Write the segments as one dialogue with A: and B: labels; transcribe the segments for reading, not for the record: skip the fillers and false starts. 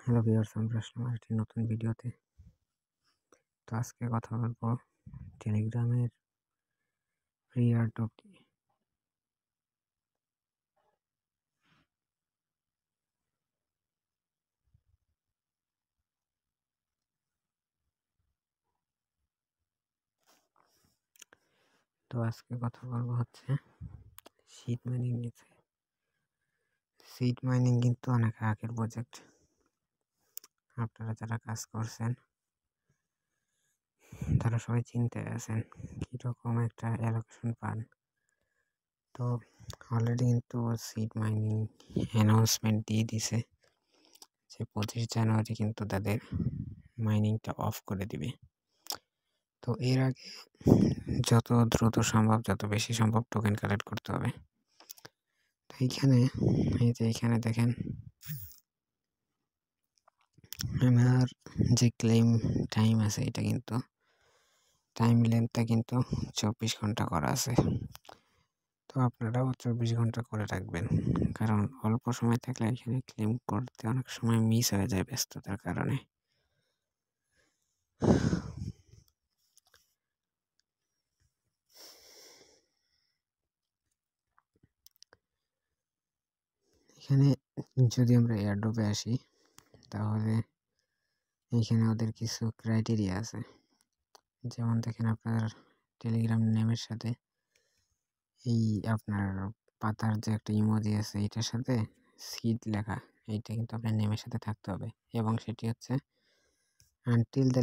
A: Hello viewers, আমরা আসলাম আরেকটি নতুন ভিডিওতে। তো আজকে কথা বলবো টেলিগ্রামের ফ্রি এয়ারড্রপ নিয়ে। তো আজকে কথা বলবো হচ্ছে সিড মাইনিং নিয়ে। সিড মাইনিং কিন্তু অনেক আগের প্রজেক্ট। আপনারা যারা কাজ করছেন তারা সবাই চিনতে আছেন কীরকম একটা অ্যালোকেশন পান। তো অলরেডি কিন্তু সিড মাইনিং অ্যানাউন্সমেন্ট দিয়ে দিছে যে 25 জানুয়ারি কিন্তু তাদের মাইনিংটা অফ করে দিবে। তো এর আগে যত দ্রুত সম্ভব, যত বেশি সম্ভব টোকেন কালেক্ট করতে হবে। তো এইখানে দেখেন আমার যে ক্লেম টাইম আছে, এটা কিন্তু টাইম লেন্থটা কিন্তু 24 ঘন্টা করা আছে। তো আপনারাও 24 ঘন্টা করে রাখবেন, কারণ অল্প সময় থাকলে এখানে ক্লেম করতে অনেক সময় মিস হয়ে যায় ব্যস্ততার কারণে। এখানে যদি আমরা এয়ারড্রপে আসি, তাহলে এইখানে ওদের কিছু ক্রাইটেরিয়া আছে। যেমন দেখেন, আপনার টেলিগ্রাম নেমের সাথে এই আপনার পাতার যে একটা ইমোজি আছে, এটার সাথে সিড লেখা, এইটা কিন্তু আপনার নেমের সাথে থাকতে হবে। এবং সেটি হচ্ছে আনটিল দ্য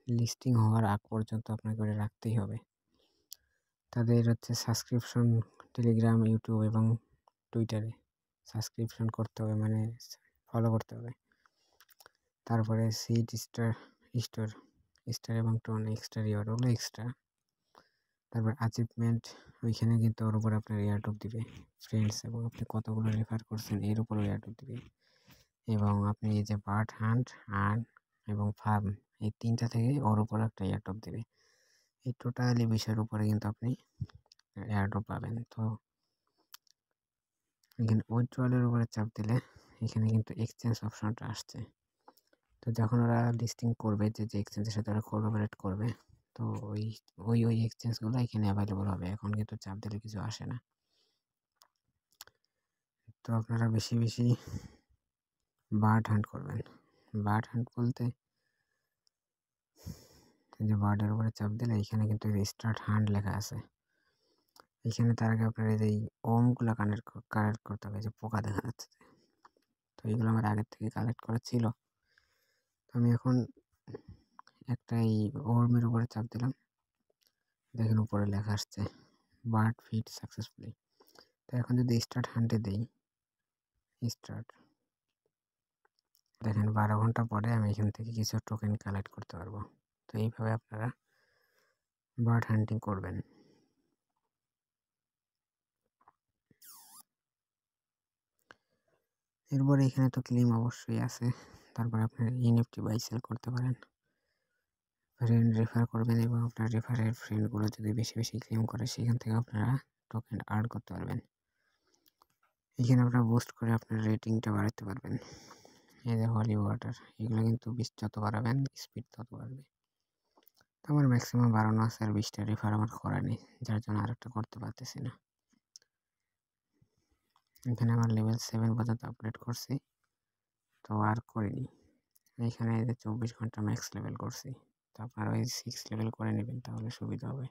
A: লিস্টিং হওয়ার আগ পর্যন্ত আপনাকে করে রাখতেই হবে। তাদের হচ্ছে সাবস্ক্রিপশন টেলিগ্রাম, ইউটিউব এবং টুইটারে সাবস্ক্রিপশন করতে হবে, মানে ফলো করতে হবে। তারপরে সিড স্টোর স্টার এবং টোন এক্সট্রা রিওয়ার্ড, ওগুলো এক্সট্রা। তারপর অ্যাচিভমেন্ট, ওইখানে কিন্তু ওর উপর আপনার এয়ারড্রপ দিবে। ফ্রেন্ডস এবং আপনি কতগুলো রেফার করছেন এর উপরও এয়ারড্রপ দিবে। এবং আপনি এই যে বার্ড হান্ট, আর্ন এবং ফার্ম, এই তিনটা থেকে ওর উপর একটা এয়ারড্রপ দেবে। এই টোটালি বিষয়ের উপরে কিন্তু আপনি এয়ারড্রপ পাবেন। তো এখানে উইথড্রয়ালের উপরে চাপ দিলে এখানে কিন্তু এক্সচেঞ্জ অপশনটা আসছে। তো যখন ওরা লিস্টিং করবে, যে এক্সচেঞ্জের সাথে ওরা কোলাবোরেট করবে, তো ওই এক্সচেঞ্জগুলো এখানে অ্যাভেলেবল হবে। এখন কিন্তু চাপ দিলে কিছু আসে না। তো আপনারা বেশি বেশি বার্ড হান্ট করবেন। বার্ড হান্ট বলতে এই যে বার্ডের উপরে চাপ দিলে এখানে কিন্তু স্টার্ট হান্ট লেখা আছে। এখানে তার আগে আপনার এই যে ওমগুলো কালেক্ট করতে হবে, যে পোকা দেখা যাচ্ছে। তো এইগুলো আমার আগের থেকে কালেক্ট করা ছিল। তো আমি এখন একটা এই ওর্মের উপরে চাপ দিলাম, দেখেন উপরে লেখা আসছে বার্ড ফিড সাকসেসফুলি। তো এখন যদি স্টার্ট হান্টে দেই, স্টার্ট, দেখেন 12 ঘন্টা পরে আমি এখান থেকে কিছু টোকেন কালেক্ট করতে পারবো। তো এইভাবে আপনারা বার্ড হান্টিং করবেন। এরপরে এখানে তো ক্লেম অবশ্যই আছে। তারপরে আপনার এনএফটি বাই সেল করতে পারেন, ফ্রেন্ড রেফার করবেন এবং আপনার রেফারের ফ্রেন্ডগুলো যদি বেশি বেশি ক্লেম করে, সেখান থেকে আপনারা টোকেন আর্ন করতে পারবেন। এখানে আপনারা বুস্ট করে আপনার রেটিংটা বাড়াতে পারবেন। এই যে হলি ওয়াটার, এগুলো কিন্তু যত বাড়াবেন স্পিড তত বাড়বে। তো আমার ম্যাক্সিমাম বাড়ানো আছে, আর 20টা রেফার আমার করা নেই, যার জন্য আরেকটা করতে পারতেছি না। এখানে আমার লেভেল 7 পর্যন্ত আপডেট করছি, তো আর করিনি। এখানে 24 ঘন্টা ম্যাক্স লেভেল করছি। তো আপনারা ওই 6 লেভেল করে নেবেন, তাহলে সুবিধা হবে।